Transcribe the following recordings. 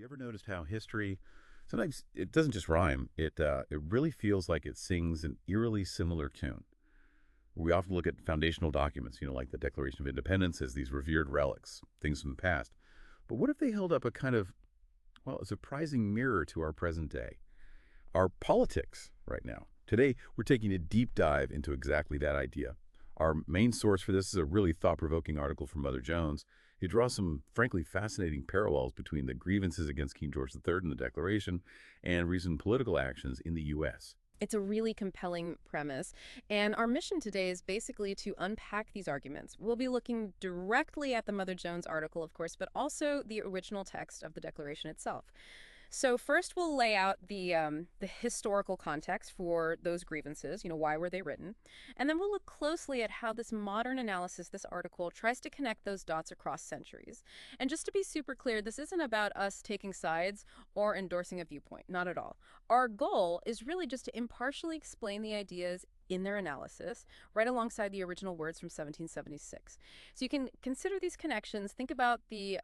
you ever noticed how history, sometimes it doesn't just rhyme, it really feels like it sings an eerily similar tune. We often look at foundational documents, like the Declaration of Independence as these revered relics, things from the past. But what if they held up a kind of, well, a surprising mirror to our present day? Our politics right now. Today, we're taking a deep dive into exactly that idea. Our main source for this is a really thought-provoking article from Mother Jones. It draws some, frankly, fascinating parallels between the grievances against King George III in the Declaration and recent political actions in the U.S. It's a really compelling premise, and our mission today is basically to unpack these arguments. We'll be looking directly at the Mother Jones article, of course, but also the original text of the Declaration itself. So first we'll lay out the historical context for those grievances, why were they written? And then we'll look closely at how this modern analysis, this article, tries to connect those dots across centuries. And just to be super clear, this isn't about us taking sides or endorsing a viewpoint, not at all. Our goal is really just to impartially explain the ideas in their analysis, right alongside the original words from 1776. So you can consider these connections, think about the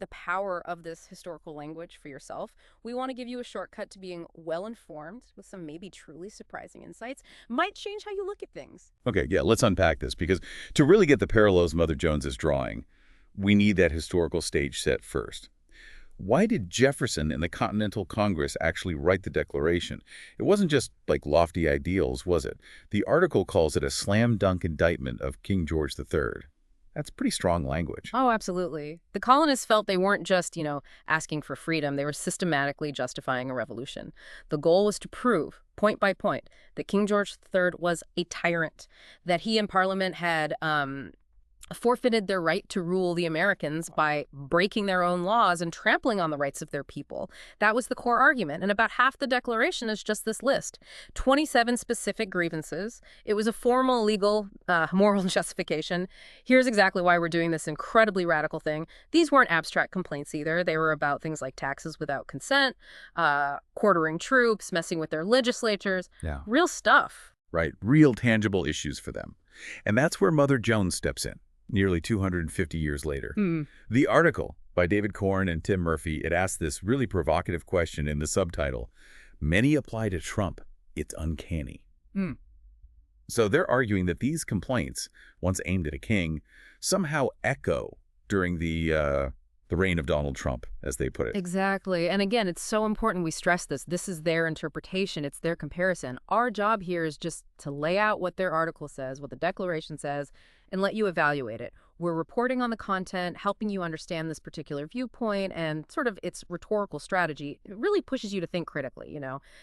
power of this historical language for yourself. We want to give you a shortcut to being well-informed with some maybe truly surprising insights. Might change how you look at things. Okay, yeah, let's unpack this, because to really get the parallels Mother Jones is drawing, we need that historical stage set first. Why did Jefferson and the Continental Congress actually write the Declaration? It wasn't just like lofty ideals, was it? The article calls it a slam-dunk indictment of King George III. That's pretty strong language. Oh, absolutely. The colonists felt they weren't just, asking for freedom. They were systematically justifying a revolution. The goal was to prove, point by point, that King George III was a tyrant, that he and Parliament had forfeited their right to rule the Americans by breaking their own laws and trampling on the rights of their people. That was the core argument. And about half the Declaration is just this list. 27 specific grievances. It was a formal, legal, moral justification. Here's exactly why we're doing this incredibly radical thing. These weren't abstract complaints either. They were about things like taxes without consent, quartering troops, messing with their legislatures. Yeah. Real stuff. Right, real tangible issues for them. And that's where Mother Jones steps in. Nearly 250 years later. The article by David Corn and Tim Murphy, it asks this really provocative question in the subtitle, "Many apply to Trump. It's uncanny." So they're arguing that these complaints, once aimed at a king, somehow echo during the reign of Donald Trump, as they put it. Exactly. And again, it's so important we stress this. This is their interpretation. It's their comparison. Our job here is just to lay out what their article says, what the Declaration says, and let you evaluate it. We're reporting on the content, helping you understand this particular viewpoint and sort of its rhetorical strategy. It really pushes you to think critically,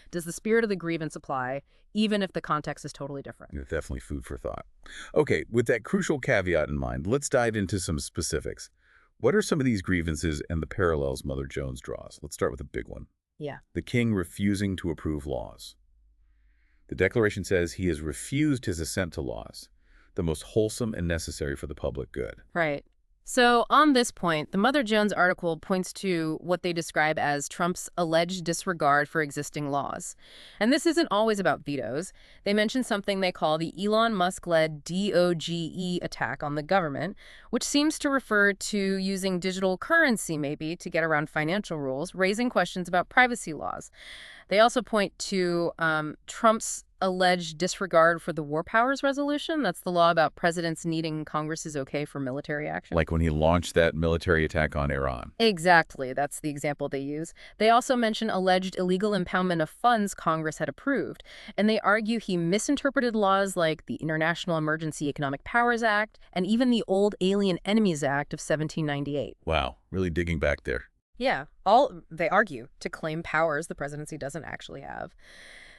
Does the spirit of the grievance apply, even if the context is totally different? It's definitely food for thought. Okay, with that crucial caveat in mind, let's dive into some specifics. What are some of these grievances and the parallels Mother Jones draws? Let's start with a big one. Yeah. The king refusing to approve laws. The Declaration says he has refused his assent to laws, the most wholesome and necessary for the public good. Right. So on this point, the Mother Jones article points to what they describe as Trump's alleged disregard for existing laws. And this isn't always about vetoes. They mention something they call the Elon Musk-led DOGE attack on the government, which seems to refer to using digital currency maybe to get around financial rules, raising questions about privacy laws. They also point to Trump's alleged disregard for the War Powers Resolution. That's the law about presidents needing Congress's okay for military action. Like when he launched that military attack on Iran. Exactly. That's the example they use. They also mention alleged illegal impoundment of funds Congress had approved. And they argue he misinterpreted laws like the International Emergency Economic Powers Act and even the old Alien Enemies Act of 1798. Wow, really digging back there. Yeah, they argue to claim powers the presidency doesn't actually have.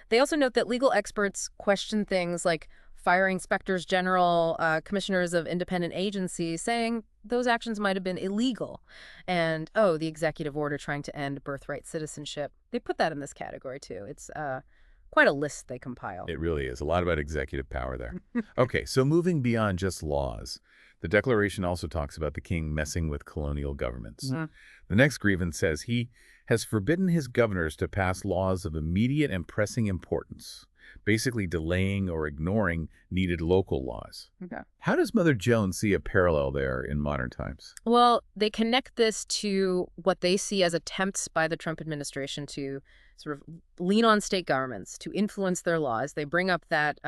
They also note that legal experts question things like firing inspectors general, commissioners of independent agencies, saying those actions might have been illegal. And, the executive order trying to end birthright citizenship. They put that in this category, too. It's quite a list they compile. It really is. A lot about executive power there. Okay, so moving beyond just laws, the Declaration also talks about the king messing with colonial governments. The next grievance says he has forbidden his governors to pass laws of immediate and pressing importance. basically delaying or ignoring needed local laws. Okay. How does Mother Jones see a parallel there in modern times? Well, they connect this to what they see as attempts by the Trump administration to sort of lean on state governments to influence their laws. They bring up that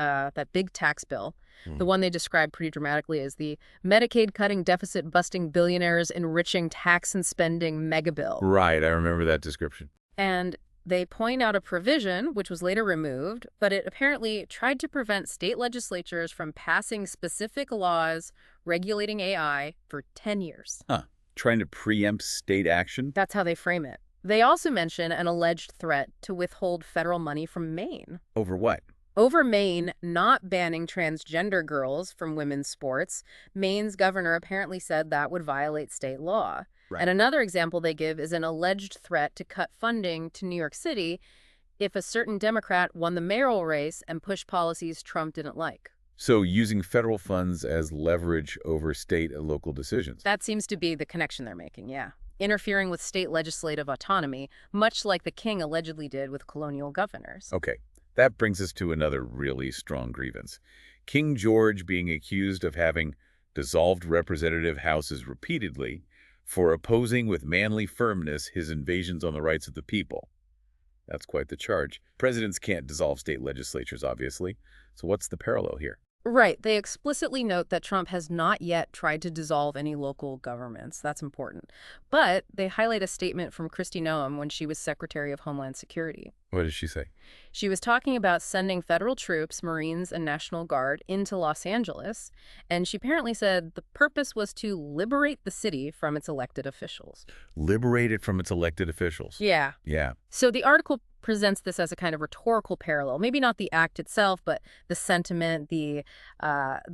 big tax bill, the one they describe pretty dramatically as the Medicaid cutting, deficit busting, billionaires enriching, tax and spending mega bill. Right, I remember that description. And they point out a provision, which was later removed, but it apparently tried to prevent state legislatures from passing specific laws regulating AI for 10 years. Huh. Trying to preempt state action? That's how they frame it. They also mention an alleged threat to withhold federal money from Maine. Over what? Over Maine not banning transgender girls from women's sports, Maine's governor apparently said that would violate state law. Right. And another example they give is an alleged threat to cut funding to New York City if a certain Democrat won the mayoral race and pushed policies Trump didn't like. So using federal funds as leverage over state and local decisions. That seems to be the connection they're making, yeah. Interfering with state legislative autonomy, much like the king allegedly did with colonial governors. Okay, that brings us to another really strong grievance. King George being accused of having dissolved representative houses repeatedly for opposing with manly firmness his invasions on the rights of the people. That's quite the charge. Presidents can't dissolve state legislatures, obviously. So what's the parallel here? Right. They explicitly note that Trump has not yet tried to dissolve any local governments. That's important. But they highlight a statement from Kristi Noem when she was Secretary of Homeland Security. What did she say? She was talking about sending federal troops, Marines, and National Guard into Los Angeles, and she apparently said the purpose was to liberate the city from its elected officials. Liberate it from its elected officials. Yeah. Yeah. So the article presents this as a kind of rhetorical parallel, maybe not the act itself, but the sentiment, the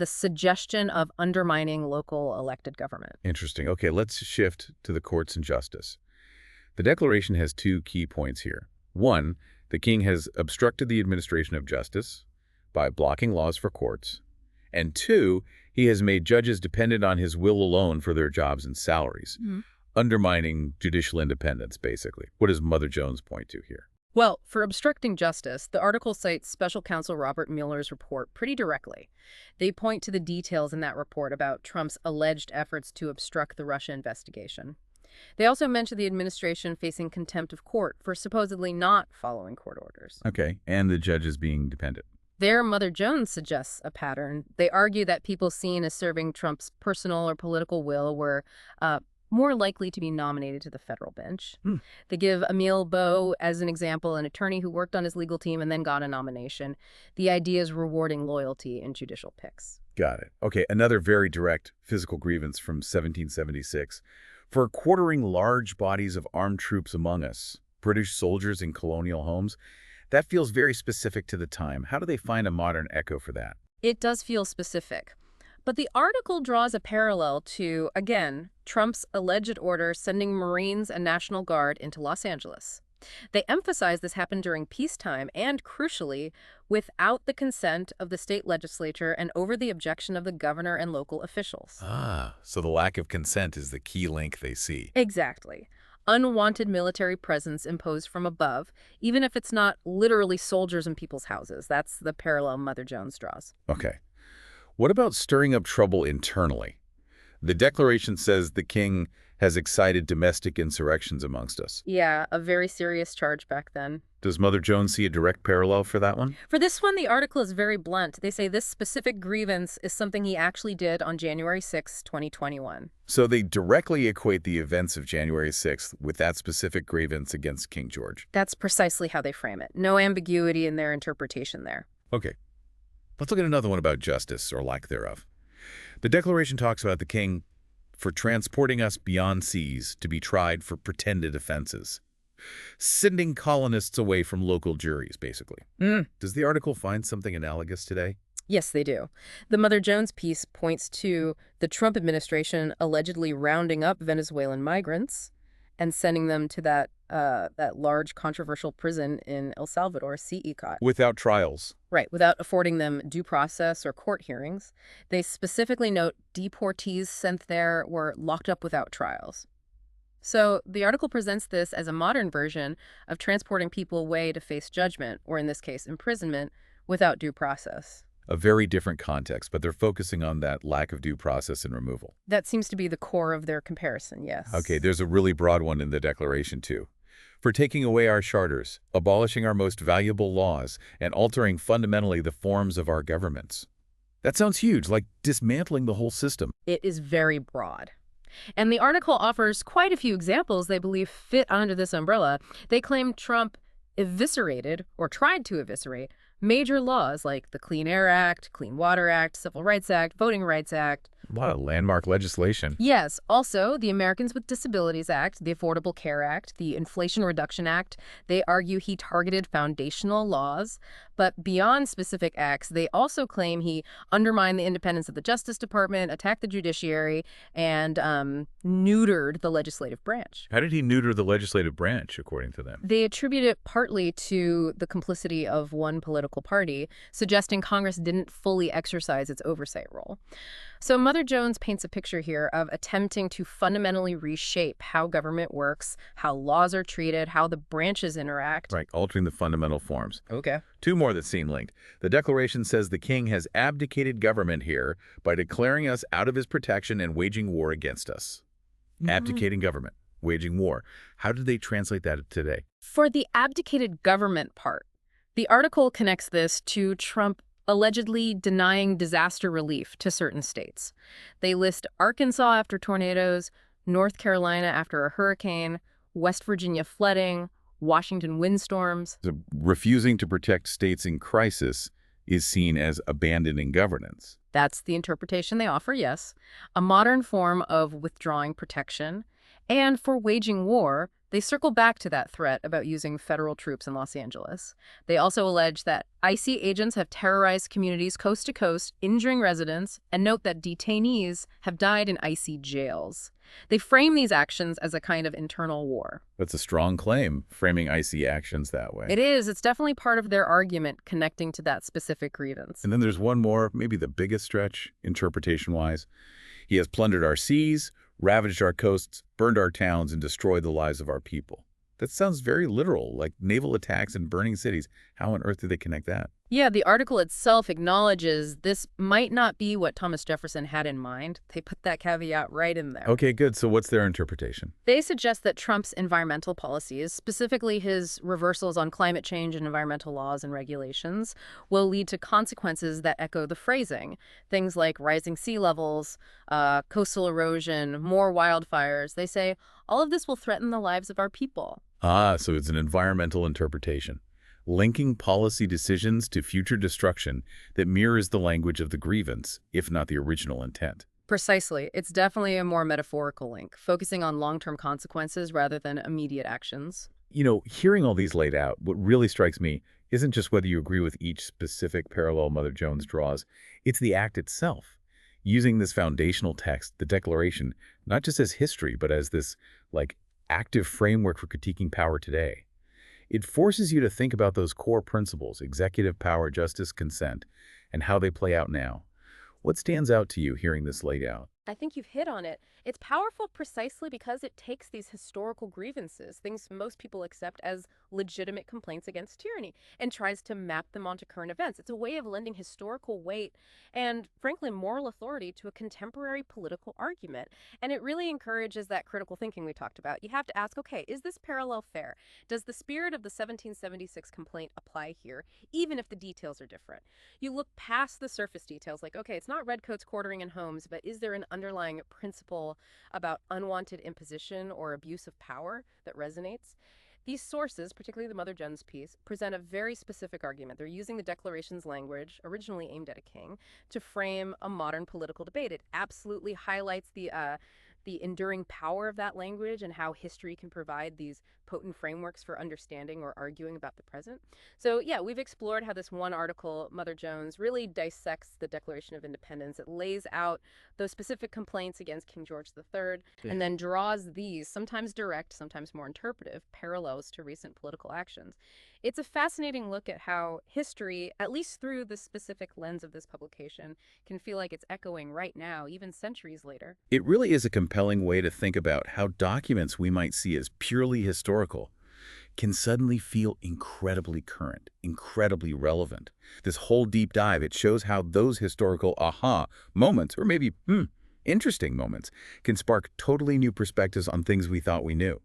suggestion of undermining local elected government. Interesting. Okay, let's shift to the courts and justice. The Declaration has two key points here. One, the king has obstructed the administration of justice by blocking laws for courts. And two, he has made judges dependent on his will alone for their jobs and salaries, undermining judicial independence, basically. What does Mother Jones point to here? Well, for obstructing justice, the article cites Special Counsel Robert Mueller's report pretty directly. They point to the details in that report about Trump's alleged efforts to obstruct the Russia investigation. They also mention the administration facing contempt of court for supposedly not following court orders. Okay, and the judges being dependent. There, Mother Jones suggests a pattern. They argue that people seen as serving Trump's personal or political will were more likely to be nominated to the federal bench. They give Emile Beau as an example, an attorney who worked on his legal team and then got a nomination. The idea is rewarding loyalty in judicial picks. Got it. Okay, another very direct physical grievance from 1776. For quartering large bodies of armed troops among us, British soldiers in colonial homes, that feels very specific to the time. How do they find a modern echo for that? It does feel specific. But the article draws a parallel to, again, Trump's alleged order sending Marines and National Guard into Los Angeles. They emphasize this happened during peacetime and, crucially, without the consent of the state legislature and over the objection of the governor and local officials. Ah, so the lack of consent is the key link they see. Exactly. Unwanted military presence imposed from above, even if it's not literally soldiers in people's houses. That's the parallel Mother Jones draws. Okay. What about stirring up trouble internally? The Declaration says the king has excited domestic insurrections amongst us. Yeah, a very serious charge back then. Does Mother Jones see a direct parallel for that one? For this one, the article is very blunt. They say this specific grievance is something he actually did on January 6, 2021. So they directly equate the events of January 6th with that specific grievance against King George. That's precisely how they frame it. No ambiguity in their interpretation there. Okay. Let's look at another one about justice, or lack thereof. The Declaration talks about the king for transporting us beyond seas to be tried for pretended offenses. Sending colonists away from local juries, basically. Does the article find something analogous today? Yes, they do. The Mother Jones piece points to the Trump administration allegedly rounding up Venezuelan migrants and sending them to that large controversial prison in El Salvador, CECOT. Without trials. Right, without affording them due process or court hearings. They specifically note deportees sent there were locked up without trials. So the article presents this as a modern version of transporting people away to face judgment, or in this case, imprisonment, without due process. A very different context, but they're focusing on that lack of due process and removal. That seems to be the core of their comparison, Okay, yes. there's a really broad one in the Declaration, too. For taking away our charters, abolishing our most valuable laws, and altering fundamentally the forms of our governments. That sounds huge, like dismantling the whole system. It is very broad. And the article offers quite a few examples they believe fit under this umbrella. They claim Trump eviscerated, or tried to eviscerate, major laws like the Clean Air Act, Clean Water Act, Civil Rights Act, Voting Rights Act. A lot of landmark legislation. Yes, also the Americans with Disabilities Act, the Affordable Care Act, the Inflation Reduction Act. They argue he targeted foundational laws. But beyond specific acts, they also claim he undermined the independence of the Justice Department, attacked the judiciary, and neutered the legislative branch. How did he neuter the legislative branch, according to them? They attribute it partly to the complicity of one political party, suggesting Congress didn't fully exercise its oversight role. So Mother Jones paints a picture here of attempting to fundamentally reshape how government works, how laws are treated, how the branches interact. Right, altering the fundamental forms. Okay. Two more that seem linked. The Declaration says the king has abdicated government here by declaring us out of his protection and waging war against us. Abdicating government, waging war. How did they translate that today? For the abdicated government part, the article connects this to Trump allegedly denying disaster relief to certain states. They list Arkansas after tornadoes, North Carolina after a hurricane, West Virginia flooding, Washington windstorms. So refusing to protect states in crisis is seen as abandoning governance. That's the interpretation they offer, yes. A modern form of withdrawing protection. And for waging war, they circle back to that threat about using federal troops in Los Angeles. They also allege that ICE agents have terrorized communities coast to coast, injuring residents, and note that detainees have died in ICE jails. They frame these actions as a kind of internal war. That's a strong claim, framing ICE actions that way. It is. It's definitely part of their argument connecting to that specific grievance. And then there's one more, maybe the biggest stretch, interpretation-wise. He has plundered our seas, ravaged our coasts, burned our towns, and destroyed the lives of our people. That sounds very literal, like naval attacks and burning cities. How on earth do they connect that? Yeah, the article itself acknowledges this might not be what Thomas Jefferson had in mind. They put that caveat right in there. Okay, good. So what's their interpretation? They suggest that Trump's environmental policies, specifically his reversals on climate change and environmental laws and regulations, will lead to consequences that echo the phrasing. Things like rising sea levels, coastal erosion, more wildfires. They say all of this will threaten the lives of our people. Ah, so it's an environmental interpretation, linking policy decisions to future destruction that mirrors the language of the grievance, if not the original intent. Precisely. It's definitely a more metaphorical link, focusing on long-term consequences rather than immediate actions. You know, hearing all these laid out, what really strikes me isn't just whether you agree with each specific parallel Mother Jones draws, it's the act itself. Using this foundational text, the Declaration, not just as history, but as this, active framework for critiquing power today. It forces you to think about those core principles, executive power, justice, consent, and how they play out now. What stands out to you hearing this laid out? I think you've hit on it. It's powerful precisely because it takes these historical grievances, things most people accept as legitimate complaints against tyranny, and tries to map them onto current events. It's a way of lending historical weight and, frankly, moral authority to a contemporary political argument. And it really encourages that critical thinking we talked about. You have to ask, okay, is this parallel fair? Does the spirit of the 1776 complaint apply here, even if the details are different? You look past the surface details, like, okay, it's not redcoats quartering in homes, but is there an underlying principle about unwanted imposition or abuse of power that resonates? These sources, particularly the Mother Jones piece, present a very specific argument. They're using the Declaration's language, originally aimed at a king, to frame a modern political debate. It absolutely highlights the enduring power of that language and how history can provide these potent frameworks for understanding or arguing about the present. So yeah, we've explored how this one article, Mother Jones, really dissects the Declaration of Independence. It lays out those specific complaints against King George III and then draws these, sometimes direct, sometimes more interpretive, parallels to recent political actions. It's a fascinating look at how history, at least through the specific lens of this publication, can feel like it's echoing right now, even centuries later. It really is a compelling way to think about how documents we might see as purely historical can suddenly feel incredibly current, incredibly relevant. This whole deep dive, it shows how those historical aha moments, or maybe, interesting moments, can spark totally new perspectives on things we thought we knew.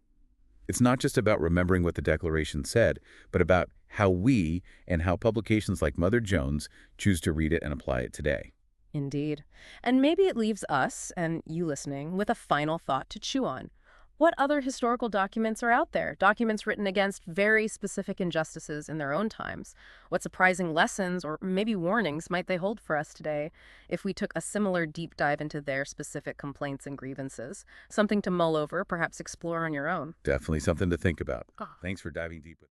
It's not just about remembering what the Declaration said, but about how we and how publications like Mother Jones choose to read it and apply it today. Indeed. And maybe it leaves us, and you listening, with a final thought to chew on. What other historical documents are out there? Documents written against very specific injustices in their own times. What surprising lessons or maybe warnings might they hold for us today if we took a similar deep dive into their specific complaints and grievances? Something to mull over, perhaps explore on your own. Definitely something to think about. Thanks for diving deep with